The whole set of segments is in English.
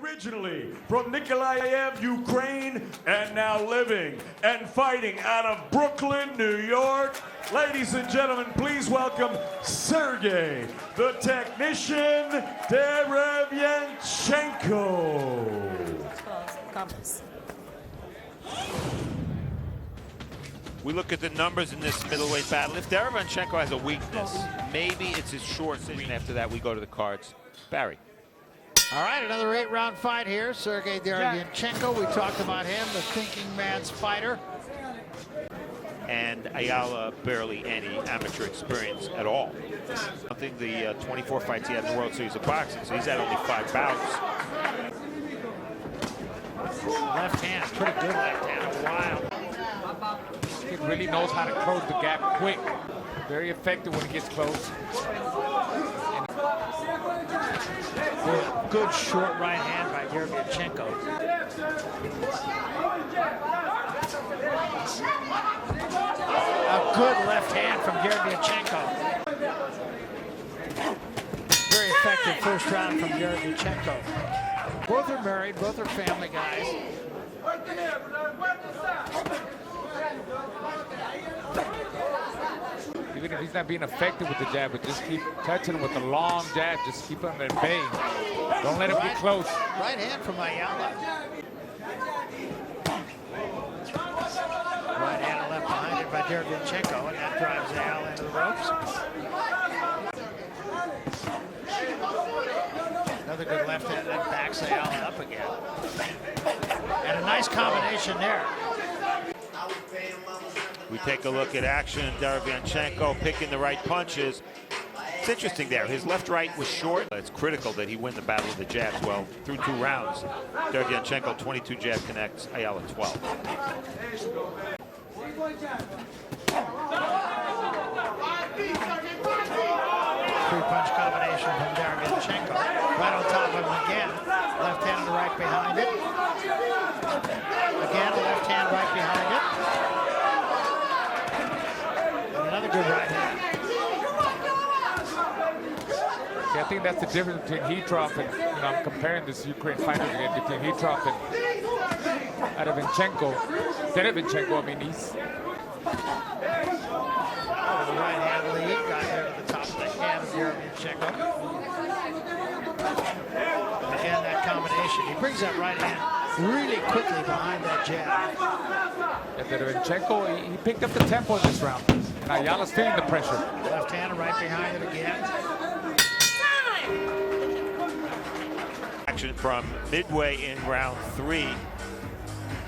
Originally from Nikolaev, Ukraine, and now living and fighting out of Brooklyn, New York. Ladies and gentlemen, please welcome Sergey, the technician, Derevyanchenko. We look at the numbers in this middleweight battle. If Deravianchenko has a weakness, maybe it's his short decision. After that, we go to the cards. Barry. All right, another 8-round fight here. Sergey Deravianchenko, we talked about him, the thinking man's fighter. And Ayala, barely any amateur experience at all. I think the 24 fights he had in the World Series of Boxing, so he's had only 5 bouts. Left hand, pretty good left hand, wow. He really knows how to close the gap quick. Very effective when he gets close. Good short right hand by Deravianchenko. A good left hand from Deravianchenko. Very effective first round from Deravianchenko. Both are married, both are family guys. Even if he's not being effective with the jab, but just keep touching him with the long jab. Just keep him at bay. Don't let him get close. Right hand from Ayala. Right hand left behind it by Deravianchenko, and that drives Ayala into the ropes. Another good left hand that backs Ayala up again. And a nice combination there. We take a look at action. Deravianchenko picking the right punches. It's interesting there. His left-right was short. It's critical that he win the battle of the jabs. Well, through 2 rounds, Deravianchenko 22 jab connects, Ayala 12. Three-punch combination from Deravianchenko. Right on top of him again. Left hand and right behind it. Again, left hand right behind it. And another good right hand. Yeah, I think that's the difference between Heatroff and, I'm comparing this Ukraine fighter again between Heatroff and Deravianchenko. I mean, he's... The right hand lead got there to the top of the hand of Deravianchenko. Again, that combination. He brings that right hand really quickly behind that jab. Yeah, Deravianchenko, he picked up the tempo in this round. And Ayala's feeling the pressure. Left hand right behind it again. Action from midway in round 3.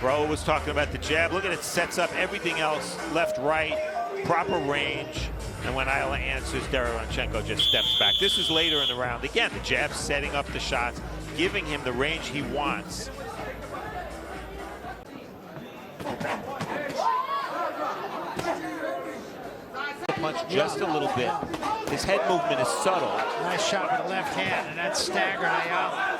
Bro was talking about the jab. Look at it, sets up everything else. Left, right, proper range. And when Ayala answers, Deravianchenko just steps back. This is later in the round. Again, the jab setting up the shots, giving him the range he wants. Punch just a little bit. His head movement is subtle. Nice shot with the left hand, and that staggered Ayala.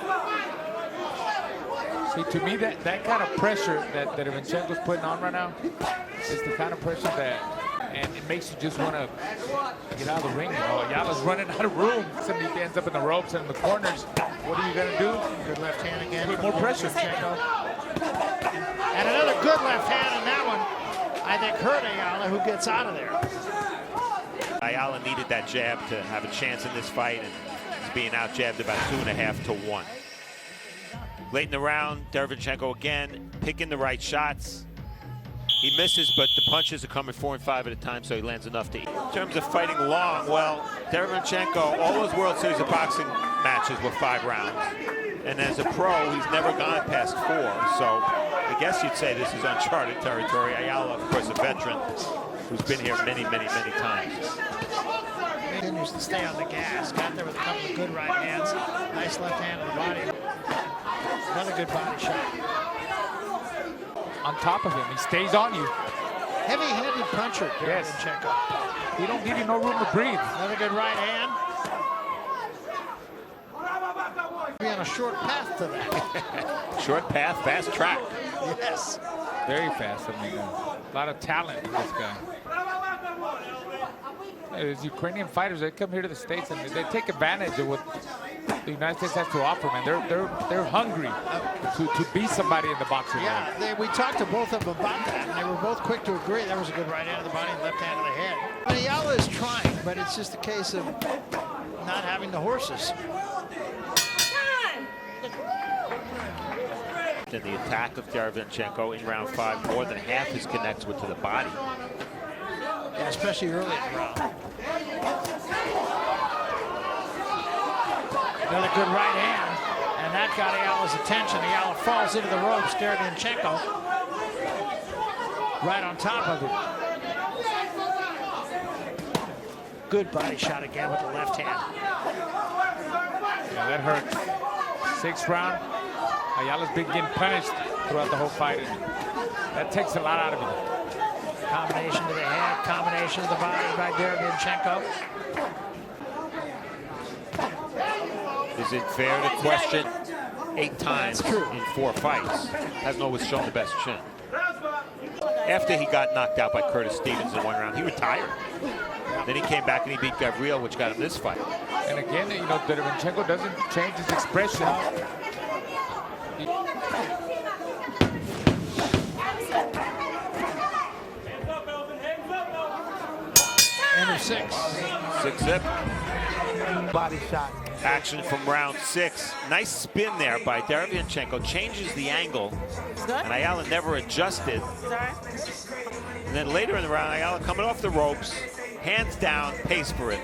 See, to me, that kind of pressure that Deravianchenko's putting on right now is the kind of pressure that, and it makes you just want to get out of the ring. Ayala's running out of room. Somebody ends up in the ropes and in the corners. What are you going to do? Good left hand again. Put more pressure. And another good left hand, and that one, I think, hurt Ayala, who gets out of there. Ayala needed that jab to have a chance in this fight, and he's being out-jabbed about 2.5 to 1. Late in the round, Deravianchenko again picking the right shots. He misses, but the punches are coming 4 and 5 at a time, so he lands enough to eat. In terms of fighting long, well, Deravianchenko, all his World Series of Boxing matches were 5 rounds. And as a pro, he's never gone past 4. So I guess you'd say this is uncharted territory. Ayala, of course, a veteran who's been here many, many, many times. Continues to stay on the gas. Got there with a couple of good right hands. Nice left hand on the body. Another good body shot. On top of him, he stays on you. Heavy-handed puncher, Deravianchenko. Yes. He don't give you no room to breathe. Another good right hand. Be on a short path to that. Short path, fast track. Yes. Very fast. I mean, a lot of talent in this guy. These Ukrainian fighters, they come here to the States and they take advantage of what the United States has to offer, man. They're hungry to beat somebody in the boxing ring. Yeah, we talked to both of them about that, and they were both quick to agree. There was a good right hand of the body and left hand of the head. Ayala is trying, but it's just a case of not having the horses. In the attack of Deravianchenko in round 5, more than half his connects were to the body. Yeah, especially early in the round. Another good right hand, and that got Ayala's attention. Ayala falls into the ropes. Deravianchenko right on top of him. Good body shot again with the left hand. Yeah, that hurt. 6th round. Ayala's been getting punished throughout the whole fight. That takes a lot out of him. Combination to the head, combination to the body by Deravianchenko. Is it fair to question 8 times in 4 fights? Hasn't always shown the best chin. After he got knocked out by Curtis Stevens in 1 round, he retired. Then he came back and he beat Gabriel, which got him this fight. And again, you know, Deravianchenko doesn't change his expression. End of 6. 6-zip. Body shot. Action from round 6. Nice spin there by Deravianchenko. Changes the angle. And Ayala never adjusted. And then later in the round, Ayala coming off the ropes, hands down, pays for it.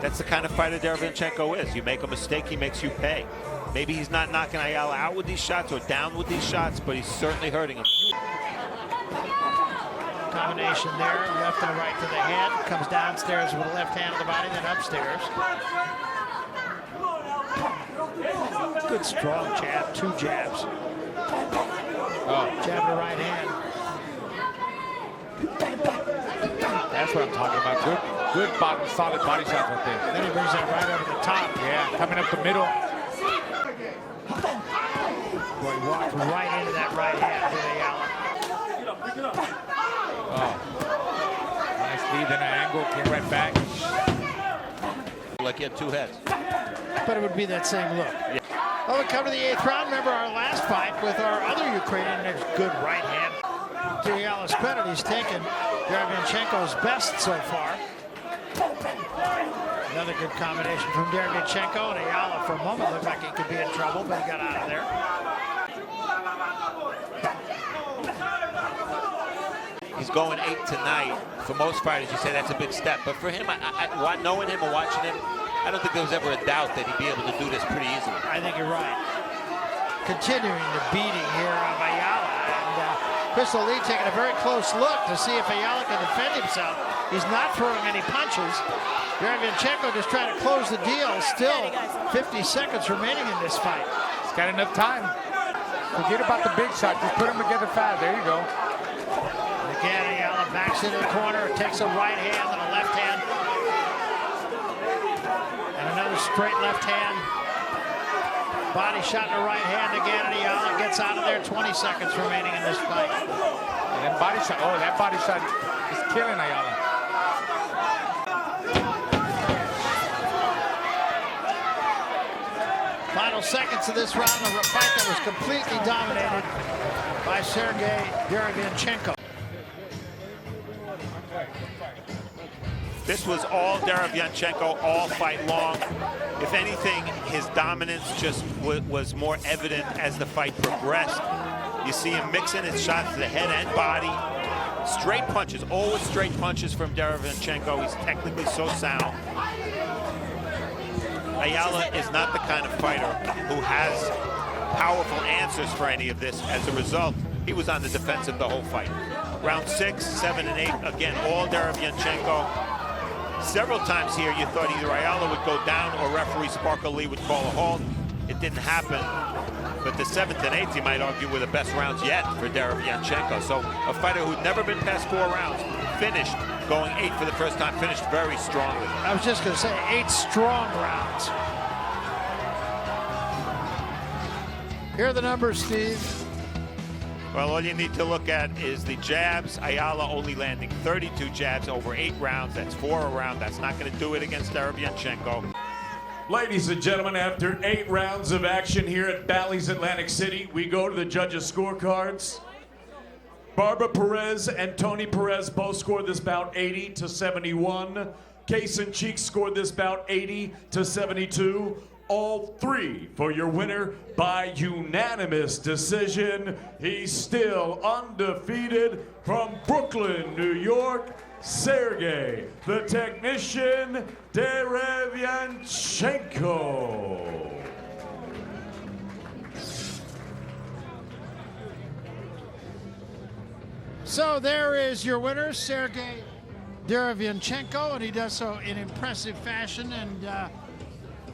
That's the kind of fighter Deravianchenko is. You make a mistake, he makes you pay. Maybe he's not knocking Ayala out with these shots or down with these shots, but he's certainly hurting him. Combination there, left and right to the head. Comes downstairs with the left hand of the body, then upstairs. Good strong jab, 2 jabs. Jab to the right hand. That's what I'm talking about. Good body, solid body shots right there. Then he brings that right over the top. Yeah, coming up the middle. Boy, he walked right into that right hand with Ayala. Nice lead in an angle, came right back. Like he had 2 heads. But it would be that same look. Yeah. Well, we come to the 8th round. Remember our last fight with our other Ukrainian. There's good right hand. To Ayala's credit, he's taken Deravianchenko's best so far. Another good combination from Deravianchenko, and Ayala for a moment looked like he could be in trouble, but he got out of there. He's going 8 tonight. For most fighters, you say that's a big step. But for him, knowing him and watching him, I don't think there was ever a doubt that he'd be able to do this pretty easily. I think you're right. Continuing the beating here of Ayala. And Crystal Lee taking a very close look to see if Ayala can defend himself. He's not throwing any punches. Deravianchenko just trying to close the deal. Still 50 seconds remaining in this fight. He's got enough time. Forget about the big shot. Just put them together fast. There you go. Again, Ayala backs into the corner, takes a right hand and a left hand. And another straight left hand. Body shot in the right hand again, and Ayala gets out of there. 20 seconds remaining in this fight. And then body shot. Oh, that body shot is killing Ayala. Final seconds of this round of a fight that was completely dominated by Sergey Deravianchenko. This was all Deravianchenko all fight long. If anything, his dominance just was more evident as the fight progressed. You see him mixing his shots to the head and body. Straight punches, always straight punches from Deravianchenko. He's technically so sound. Ayala is not the kind of fighter who has powerful answers for any of this. As a result, he was on the defensive the whole fight. Round 6, 7, and 8, again, all Deravianchenko. Several times here, you thought either Ayala would go down or referee Sparkle Lee would call a halt. It didn't happen. But the 7th and 8th, you might argue, were the best rounds yet for Deravianchenko. So a fighter who'd never been past 4 rounds, finished going 8 for the first time, finished very strongly. I was just going to say 8 strong rounds. Here are the numbers, Steve. Well, all you need to look at is the jabs. Ayala only landing 32 jabs over 8 rounds. That's 4 a round. That's not going to do it against Deravianchenko. Ladies and gentlemen, after 8 rounds of action here at Bally's Atlantic City, we go to the judges' scorecards. Barbara Perez and Tony Perez both scored this bout 80-71. Case and Cheeks scored this bout 80-72. All 3 for your winner by unanimous decision. He's still undefeated from Brooklyn, New York, Sergey, the technician, Derievyanchenko. So there is your winner, Sergey Derievyanchenko, and he does so in impressive fashion and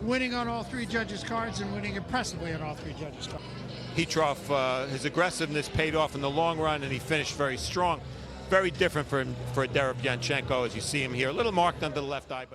winning on all 3 judges' cards and winning impressively on all 3 judges' cards. Heatroff, his aggressiveness paid off in the long run, and he finished very strong. Very different for Derievyanchenko, as you see him here. A little marked under the left eye, but